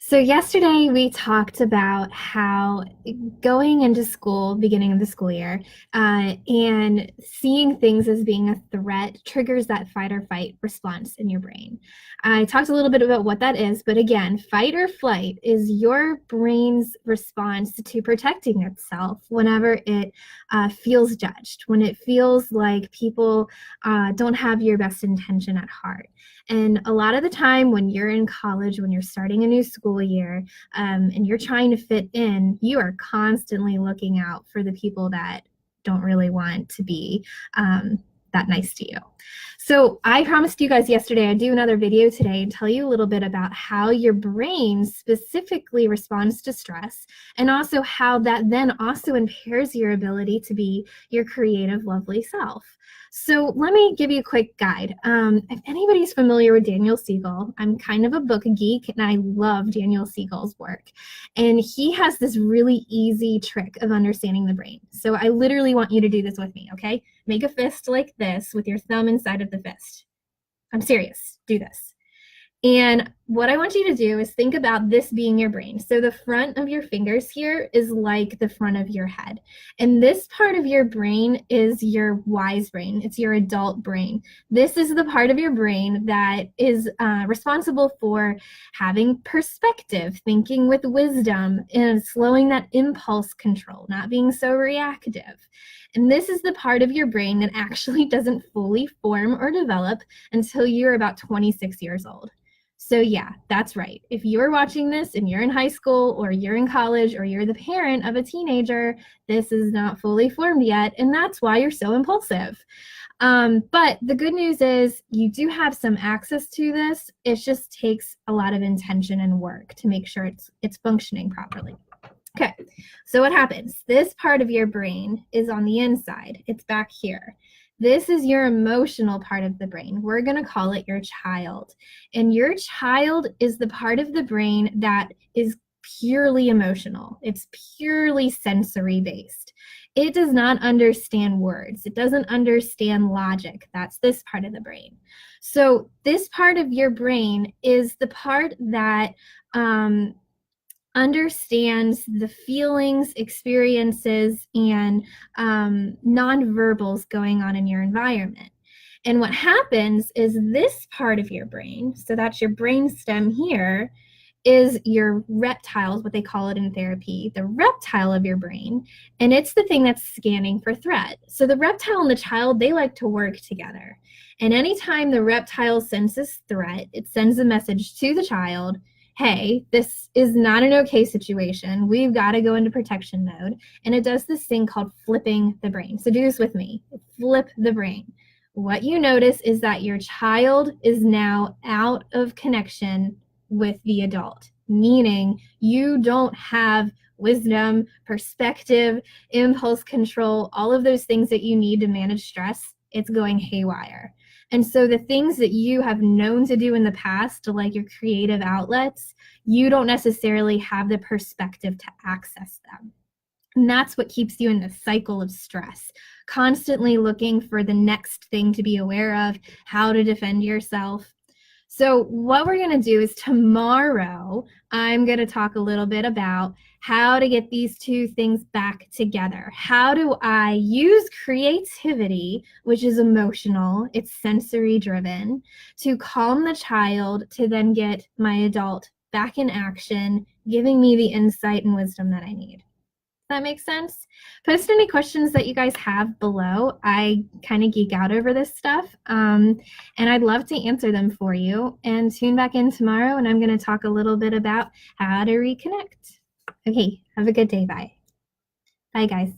So yesterday we talked about how going into school, beginning of the school year, and seeing things as being a threat triggers that fight or flight response in your brain. I talked a little bit about what that is, but again, fight or flight is your brain's response to protecting itself whenever it feels judged, when it feels like people don't have your best intention at heart. And a lot of the time, when you're in college, when you're starting a new school year, and you're trying to fit in, you are constantly looking out for the people that don't really want to be that nice to you. So I promised you guys yesterday I'd do another video today and tell you a little bit about how your brain specifically responds to stress, and also how that then also impairs your ability to be your creative, lovely self. So let me give you a quick guide. If anybody's familiar with Daniel Siegel, I'm kind of a book geek and I love Daniel Siegel's work. And he has this really easy trick of understanding the brain. So I literally want you to do this with me, okay? Make a fist like this with your thumb inside of the fist. I'm serious. Do this. And what I want you to do is think about this being your brain. So the front of your fingers here is like the front of your head. And this part of your brain is your wise brain. It's your adult brain. This is the part of your brain that is responsible for having perspective, thinking with wisdom, and slowing that impulse control, not being so reactive. And this is the part of your brain that actually doesn't fully form or develop until you're about 26 years old. So yeah, that's right. If you're watching this and you're in high school or you're in college or you're the parent of a teenager, this is not fully formed yet, and that's why you're so impulsive. But the good news is you do have some access to this. It just takes a lot of intention and work to make sure it's functioning properly. Okay, so what happens? This part of your brain is on the inside. It's back here. This is your emotional part of the brain. We're going to call it your child. And your child is the part of the brain that is purely emotional. It's purely sensory based. It does not understand words. It doesn't understand logic. That's this part of the brain. So this part of your brain is the part that understands the feelings, experiences, and nonverbals going on in your environment. And what happens is this part of your brain, so that's your brain stem here, is your reptiles, what they call it in therapy, the reptile of your brain, and it's the thing that's scanning for threat. So the reptile and the child, they like to work together. And anytime the reptile senses threat, it sends a message to the child, hey, this is not an okay situation. We've got to go into protection mode. And it does this thing called flipping the brain. So do this with me. Flip the brain. What you notice is that your child is now out of connection with the adult, meaning you don't have wisdom, perspective, impulse control, all of those things that you need to manage stress. It's going haywire. And so the things that you have known to do in the past, like your creative outlets, you don't necessarily have the perspective to access them. And that's what keeps you in the cycle of stress, constantly looking for the next thing to be aware of, how to defend yourself. So what we're going to do is tomorrow, I'm going to talk a little bit about how to get these two things back together. How do I use creativity, which is emotional, it's sensory driven, to calm the child to then get my adult back in action, giving me the insight and wisdom that I need. That makes sense? Post any questions that you guys have below. I kind of geek out over this stuff, and I'd love to answer them for you. And tune back in tomorrow, and I'm going to talk a little bit about how to reconnect. Okay, have a good day. Bye. Bye, guys.